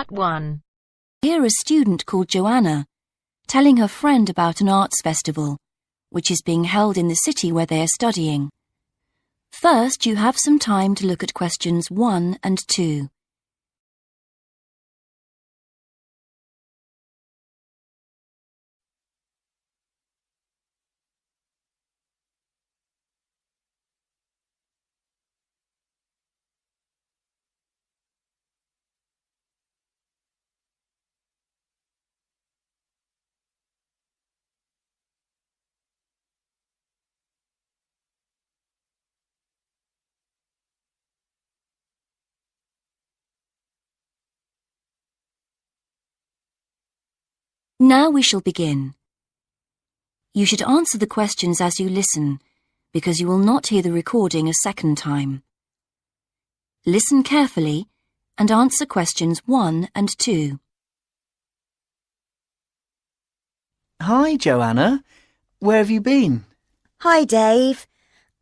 Part 1. Hear a student called Joanna telling her friend about an arts festival, which is being held in the city where they are studying. First, you have some time to look at questions 1 and 2. Now we shall begin. You should answer the questions as you listen, because you will not hear the recording a second time. Listen carefully and answer questions 1 and 2. Hi, Joanna. Where have you been? Hi, Dave.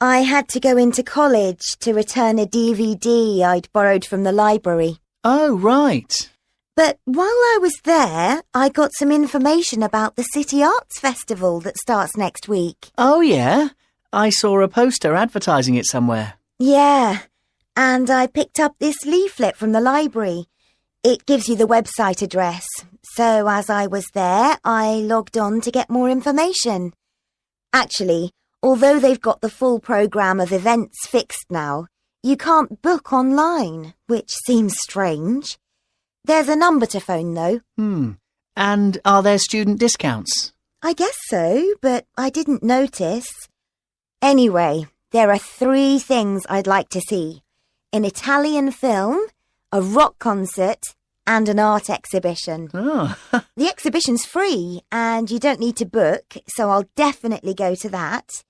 I had to go into college to return a DVD I'd borrowed from the library. Oh, right. But while I was there, I got some information about the City Arts Festival that starts next week. Oh, yeah? I saw a poster advertising it somewhere. Yeah, and I picked up this leaflet from the library. It gives you the website address. So as I was there, I logged on to get more information. Actually, although they've got the full programme of events fixed now, you can't book online, which seems strange. There's a number to phone, though. And are there student discounts? I guess so, but I didn't notice. Anyway, there are 3 things I'd like to see. An Italian film, a rock concert, and an art exhibition. Oh. The exhibition's free, and you don't need to book, so I'll definitely go to that.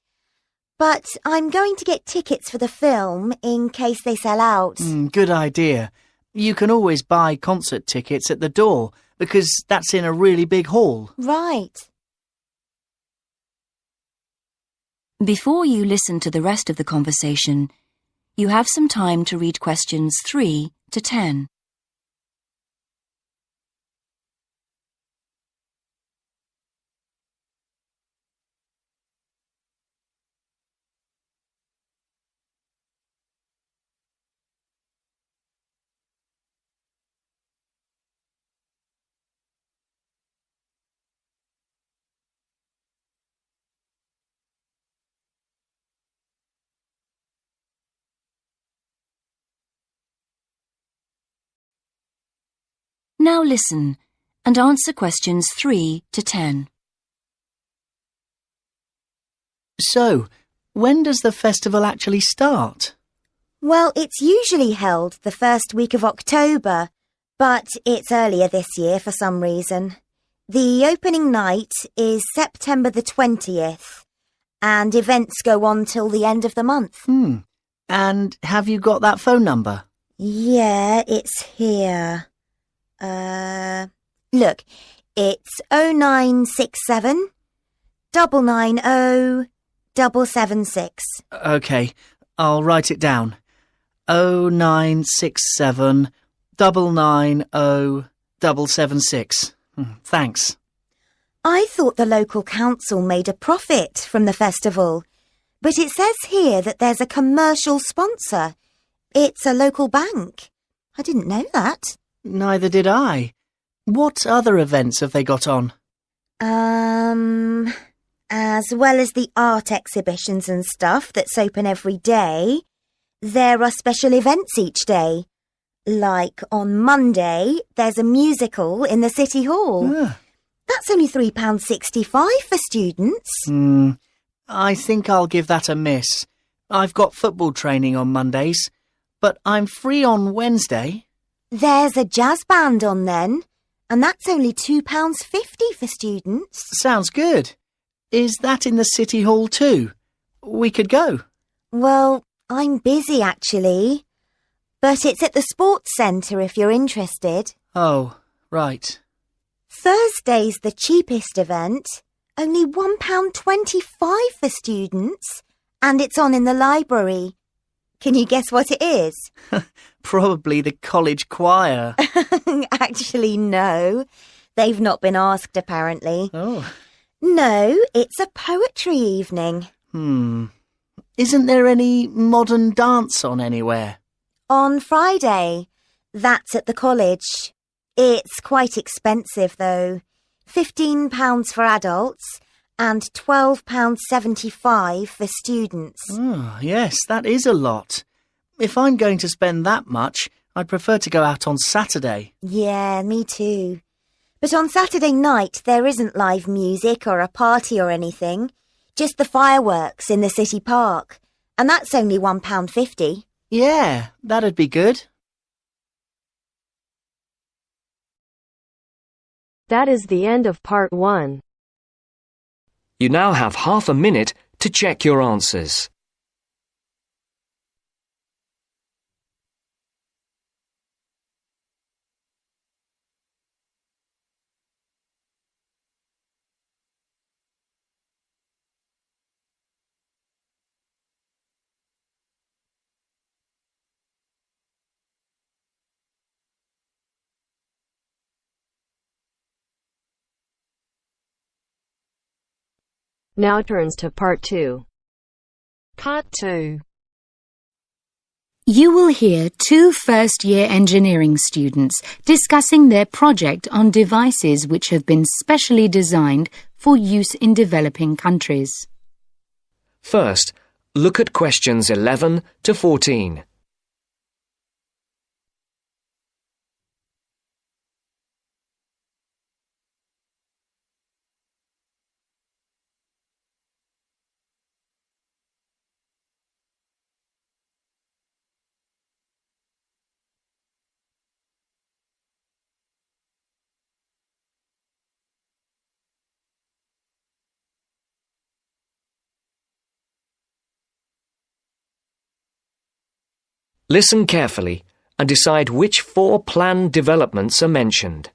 But I'm going to get tickets for the film in case they sell out. Good idea. You can always buy concert tickets at the door, because that's in a really big hall. Right. Before you listen to the rest of the conversation, you have some time to read questions 3 to 10. Now listen and answer questions 3 to 10. So, when does the festival actually start? Well, it's usually held the first week of October, but it's earlier this year for some reason. The opening night is September the 20th, and events go on till the end of the month. And have you got that phone number? Yeah, it's here. Look, it's 0967 990 776. OK, I'll write it down. 0967 990 776. Thanks. I thought the local council made a profit from the festival, but it says here that there's a commercial sponsor. It's a local bank. I didn't know that. Neither did I. What other events have they got on? As well as the art exhibitions and stuff that's open every day, there are special events each day. Like on Monday, there's a musical in the City Hall. That's only £3.65 for students. I think I'll give that a miss. I've got football training on Mondays, but I'm free on Wednesday. There's a jazz band on then, and that's only £2.50 for students. Sounds good. Is that in the City Hall too? We could go. Well, I'm busy actually, but it's at the sports centre if you're interested. Oh, right. Thursday's the cheapest event, only £1.25 for students, and it's on in the library. Can you guess what it is? probably the college choir. Actually, no. They've not been asked, apparently. Oh. No, it's a poetry evening. Isn't there any modern dance on anywhere? On Friday. That's at the college. It's quite expensive, though. £15 for adults and £12.75 for students. Oh, yes, that is a lot. If I'm going to spend that much, I'd prefer to go out on Saturday. Yeah, me too. But on Saturday night, there isn't live music or a party or anything. Just the fireworks in the city park. And that's only £1.50. Yeah, that'd be good. That is the end of part 1. You now have half a minute to check your answers. Now turns to part 2. Part 2. You will hear 2 first-year engineering students discussing their project on devices which have been specially designed for use in developing countries. First, look at questions 11 to 14. Listen carefully and decide which 4 planned developments are mentioned.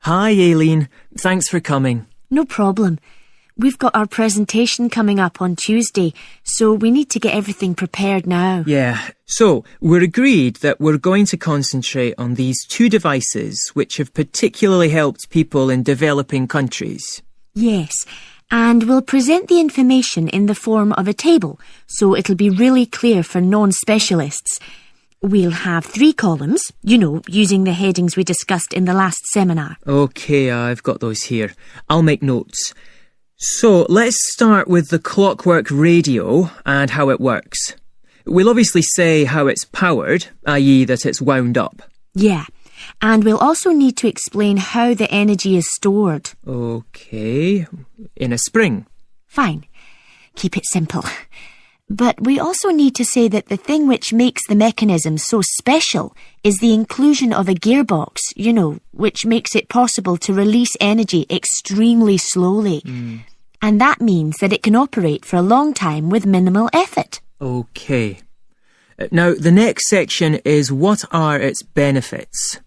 Hi, Aileen. Thanks for coming. No problem. We've got our presentation coming up on Tuesday, so we need to get everything prepared now. Yeah, so we're agreed that we're going to concentrate on these 2 devices which have particularly helped people in developing countries. Yes, and we'll present the information in the form of a table, so it'll be really clear for non-specialists. We'll have 3 columns, using the headings we discussed in the last seminar. OK, I've got those here. I'll make notes. So let's start with the clockwork radio and how it works. We'll obviously say how it's powered, i.e. that it's wound up. Yeah, and we'll also need to explain how the energy is stored. OK, in a spring. Fine, keep it simple. But we also need to say that the thing which makes the mechanism so special is the inclusion of a gearbox, which makes it possible to release energy extremely slowly. And that means that it can operate for a long time with minimal effort. OK. Now, the next section is what are its benefits?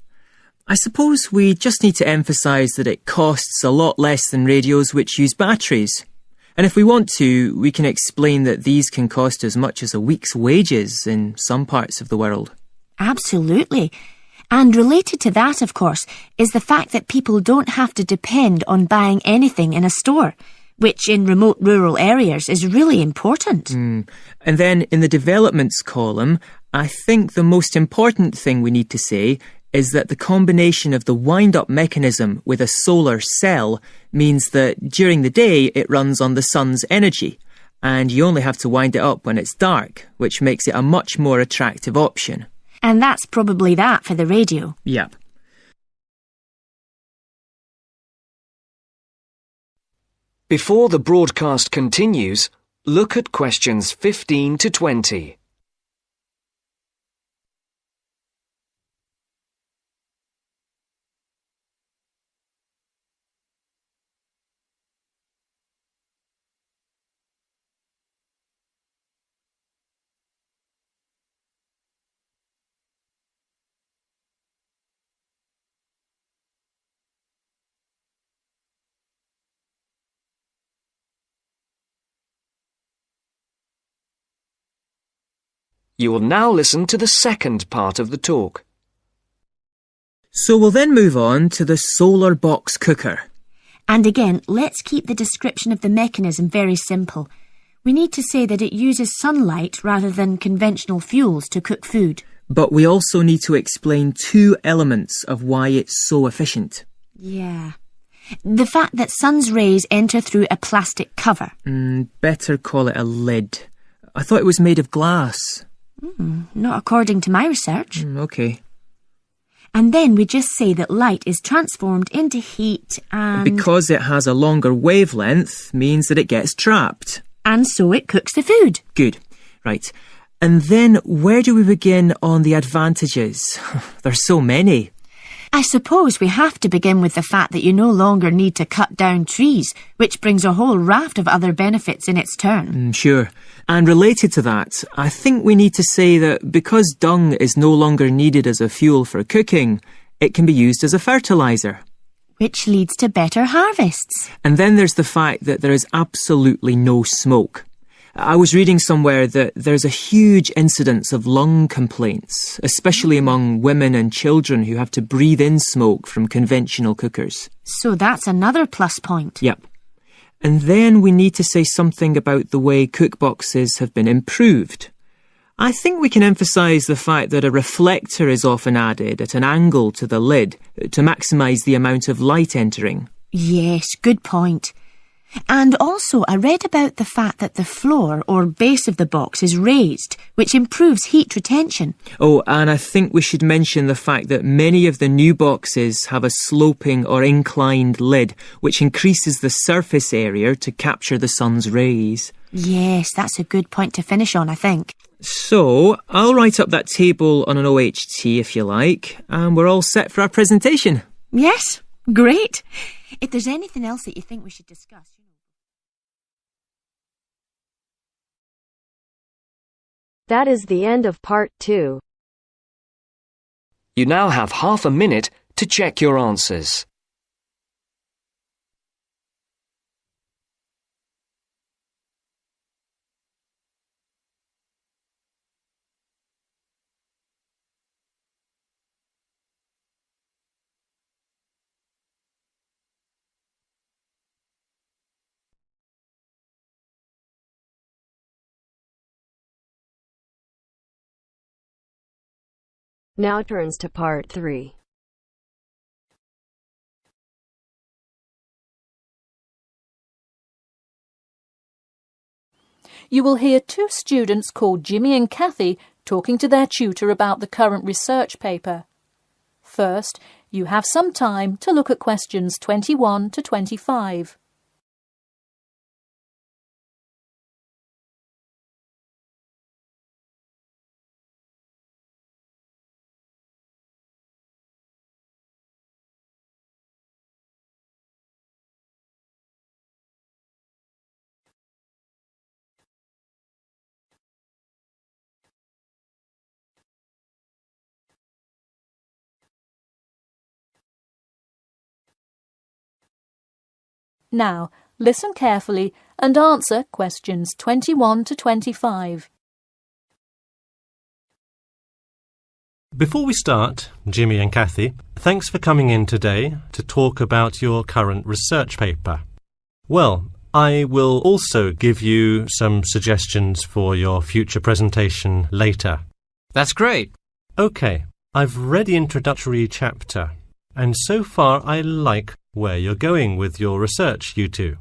I suppose we just need to emphasise that it costs a lot less than radios which use batteries. And if we want to, we can explain that these can cost as much as a week's wages in some parts of the world. Absolutely. And related to that, of course, is the fact that people don't have to depend on buying anything in a store, which in remote rural areas is really important. And then in the developments column, I think the most important thing we need to say is that the combination of the wind-up mechanism with a solar cell means that during the day it runs on the sun's energy, and you only have to wind it up when it's dark, which makes it a much more attractive option. And that's probably that for the radio. Yep. Before the broadcast continues, look at questions 15 to 20. You will now listen to the second part of the talk. So we'll then move on to the solar box cooker. And again, let's keep the description of the mechanism very simple. We need to say that it uses sunlight rather than conventional fuels to cook food. But we also need to explain two elements of why it's so efficient. Yeah. The fact that sun's rays enter through a plastic cover. Better call it a lid. I thought it was made of glass. Not according to my research. Okay. And then we just say that light is transformed into heat and... Because it has a longer wavelength means that it gets trapped. And so it cooks the food. Good. Right. And then where do we begin on the advantages? There's so many. I suppose we have to begin with the fact that you no longer need to cut down trees, which brings a whole raft of other benefits in its turn. Sure. And related to that, I think we need to say that because dung is no longer needed as a fuel for cooking, it can be used as a fertiliser. Which leads to better harvests. And then there's the fact that there is absolutely no smoke. I was reading somewhere that there's a huge incidence of lung complaints, especially among women and children who have to breathe in smoke from conventional cookers. So that's another plus point. Yep. And then we need to say something about the way cookboxes have been improved. I think we can emphasise the fact that a reflector is often added at an angle to the lid to maximise the amount of light entering. Yes, good point. And also I read about the fact that the floor or base of the box is raised, which improves heat retention. Oh, and I think we should mention the fact that many of the new boxes have a sloping or inclined lid, which increases the surface area to capture the sun's rays. Yes, that's a good point to finish on, I think. So, I'll write up that table on an OHT if you like, and we're all set for our presentation. Yes, great. If there's anything else that you think we should discuss... That is the end of part 2. You now have half a minute to check your answers. Now turns to part 3. You will hear two students called Jimmy and Kathy talking to their tutor about the current research paper. First, you have some time to look at questions 21 to 25. Now, listen carefully and answer questions 21 to 25. Before we start, Jimmy and Kathy, thanks for coming in today to talk about your current research paper. Well, I will also give you some suggestions for your future presentation later. That's great. OK, I've read the introductory chapter, and so far I like where you're going with your research, you two.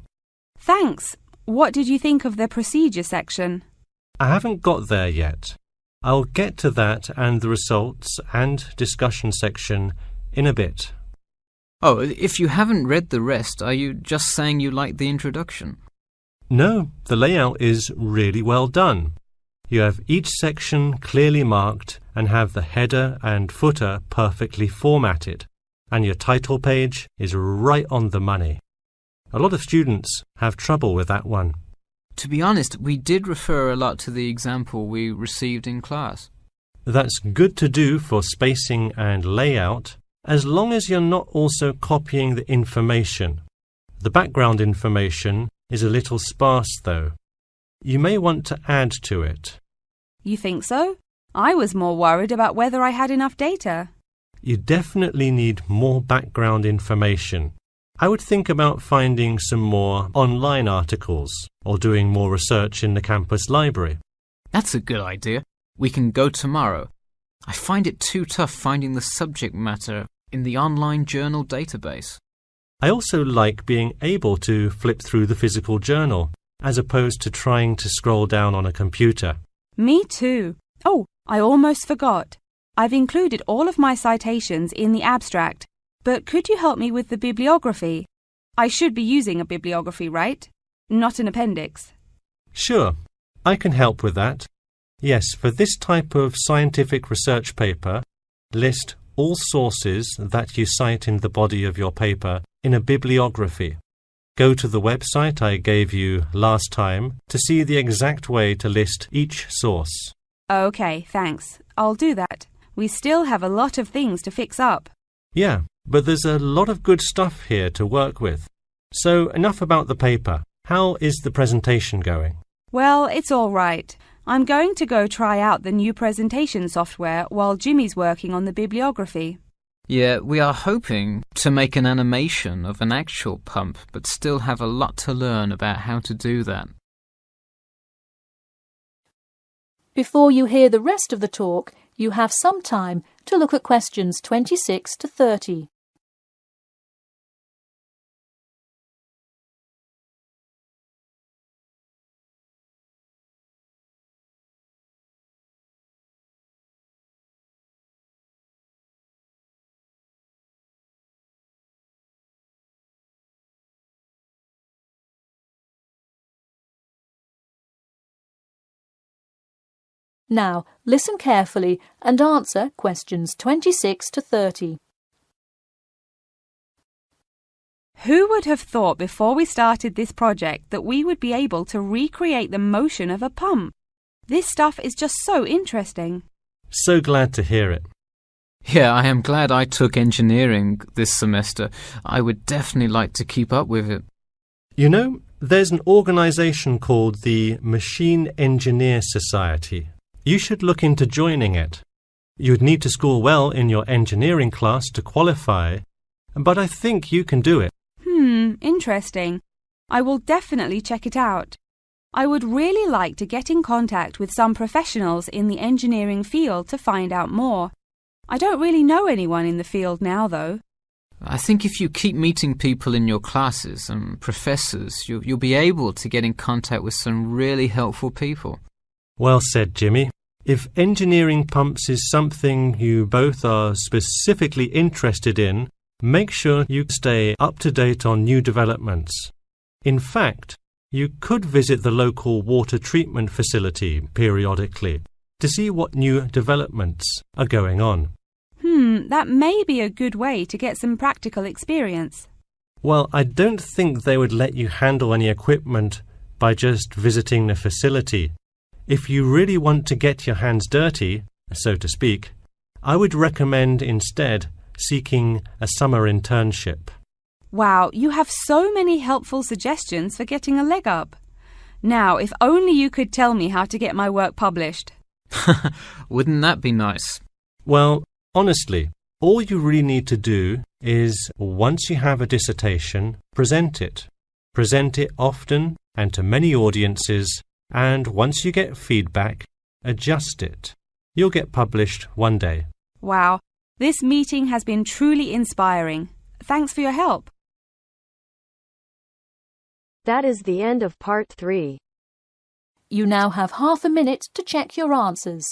Thanks. What did you think of the procedure section? I haven't got there yet. I'll get to that and the results and discussion section in a bit. Oh, if you haven't read the rest, are you just saying you like the introduction? No, the layout is really well done. You have each section clearly marked and have the header and footer perfectly formatted. And your title page is right on the money. A lot of students have trouble with that one. To be honest, we did refer a lot to the example we received in class. That's good to do for spacing and layout, as long as you're not also copying the information. The background information is a little sparse though. You may want to add to it. You think so? I was more worried about whether I had enough data. You definitely need more background information. I would think about finding some more online articles or doing more research in the campus library. That's a good idea. We can go tomorrow. I find it too tough finding the subject matter in the online journal database. I also like being able to flip through the physical journal, as opposed to trying to scroll down on a computer. Me too. Oh, I almost forgot. I've included all of my citations in the abstract, but could you help me with the bibliography? I should be using a bibliography, right? Not an appendix. Sure, I can help with that. Yes, for this type of scientific research paper, list all sources that you cite in the body of your paper in a bibliography. Go to the website I gave you last time to see the exact way to list each source. Okay, thanks. I'll do that. We still have a lot of things to fix up. Yeah, but there's a lot of good stuff here to work with. So enough about the paper. How is the presentation going? Well, it's all right. I'm going to go try out the new presentation software while Jimmy's working on the bibliography. Yeah, we are hoping to make an animation of an actual pump, but still have a lot to learn about how to do that. Before you hear the rest of the talk, you have some time to look at questions 26 to 30. Now, listen carefully and answer questions 26 to 30. Who would have thought before we started this project that we would be able to recreate the motion of a pump? This stuff is just so interesting. So glad to hear it. Yeah, I am glad I took engineering this semester. I would definitely like to keep up with it. You know, there's an organization called the Machine Engineer Society. You should look into joining it. You'd need to score well in your engineering class to qualify, but I think you can do it. Interesting. I will definitely check it out. I would really like to get in contact with some professionals in the engineering field to find out more. I don't really know anyone in the field now, though. I think if you keep meeting people in your classes and professors, you'll be able to get in contact with some really helpful people. Well said, Jimmy. If engineering pumps is something you both are specifically interested in, make sure you stay up to date on new developments. In fact, you could visit the local water treatment facility periodically to see what new developments are going on. That may be a good way to get some practical experience. Well, I don't think they would let you handle any equipment by just visiting the facility. If you really want to get your hands dirty, so to speak, I would recommend instead seeking a summer internship. Wow, you have so many helpful suggestions for getting a leg up. Now, if only you could tell me how to get my work published. Wouldn't that be nice? Well, honestly, all you really need to do is, once you have a dissertation, present it. Present it often and to many audiences, and once you get feedback, adjust it. You'll get published one day. Wow, this meeting has been truly inspiring. Thanks for your help. That is the end of part 3. You now have half a minute to check your answers.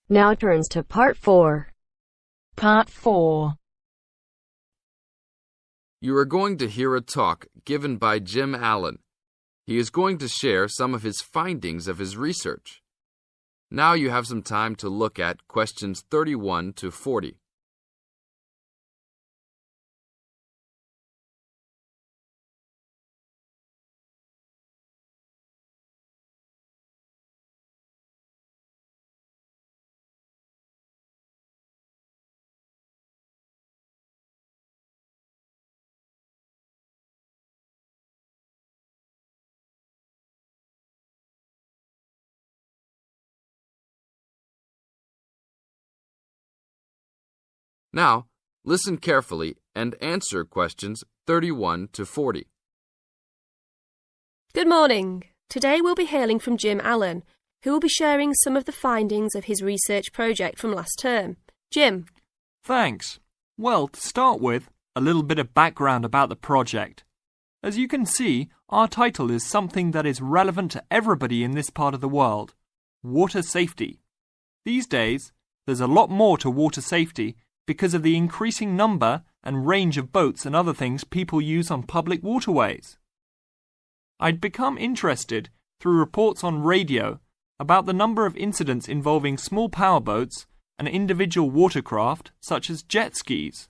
Now turns to part 4. Part 4. You are going to hear a talk given by Jim Allen. He is going to share some of his findings of his research. Now you have some time to look at questions 31 to 40. Now, listen carefully and answer questions 31 to 40. Good morning. Today we'll be hearing from Jim Allen, who will be sharing some of the findings of his research project from last term. Jim. Thanks. Well, to start with, a little bit of background about the project. As you can see, our title is something that is relevant to everybody in this part of the world: water safety. These days, there's a lot more to water safety because of the increasing number and range of boats and other things people use on public waterways. I'd become interested through reports on radio about the number of incidents involving small powerboats and individual watercraft such as jet skis.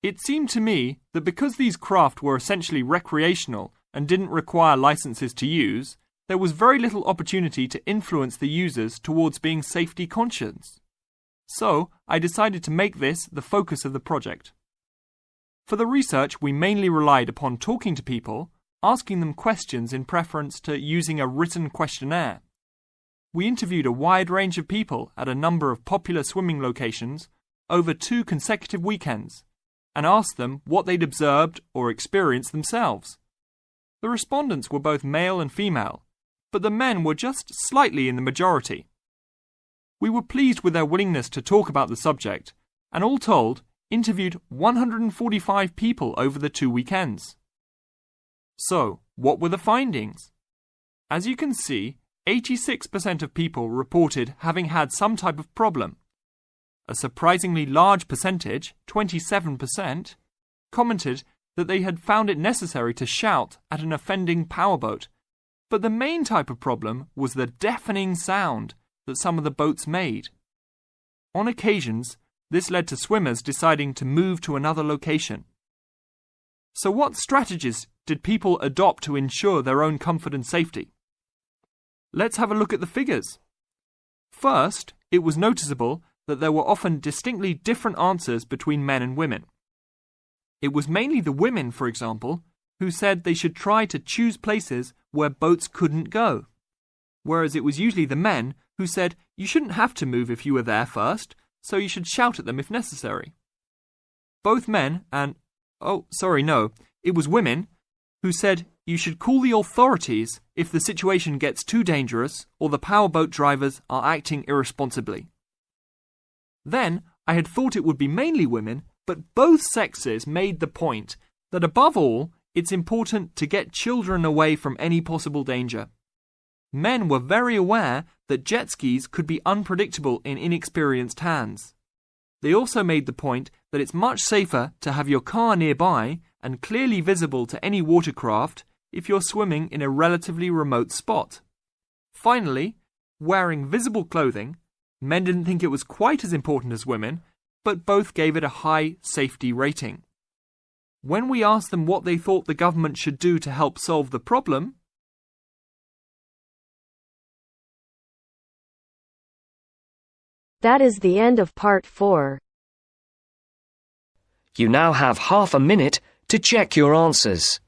It seemed to me that because these craft were essentially recreational and didn't require licenses to use, there was very little opportunity to influence the users towards being safety conscious. So, I decided to make this the focus of the project. For the research, we mainly relied upon talking to people, asking them questions in preference to using a written questionnaire. We interviewed a wide range of people at a number of popular swimming locations over 2 consecutive weekends, and asked them what they'd observed or experienced themselves. The respondents were both male and female, but the men were just slightly in the majority. We were pleased with their willingness to talk about the subject, and all told, interviewed 145 people over the 2 weekends. So, what were the findings? As you can see, 86% of people reported having had some type of problem. A surprisingly large percentage, 27%, commented that they had found it necessary to shout at an offending powerboat, but the main type of problem was the deafening sound that some of the boats made. On occasions, this led to swimmers deciding to move to another location. So what strategies did people adopt to ensure their own comfort and safety? Let's have a look at the figures. First, it was noticeable that there were often distinctly different answers between men and women. It was mainly the women, for example, who said they should try to choose places where boats couldn't go, whereas it was usually the men who said you shouldn't have to move if you were there first, so you should shout at them if necessary. Both men and, it was women who said you should call the authorities if the situation gets too dangerous or the powerboat drivers are acting irresponsibly. Then, I had thought it would be mainly women, but both sexes made the point that above all, it's important to get children away from any possible danger. Men were very aware that jet skis could be unpredictable in inexperienced hands. They also made the point that it's much safer to have your car nearby and clearly visible to any watercraft if you're swimming in a relatively remote spot. Finally, wearing visible clothing, men didn't think it was quite as important as women, but both gave it a high safety rating. When we asked them what they thought the government should do to help solve the problem, that is the end of part 4. You now have half a minute to check your answers.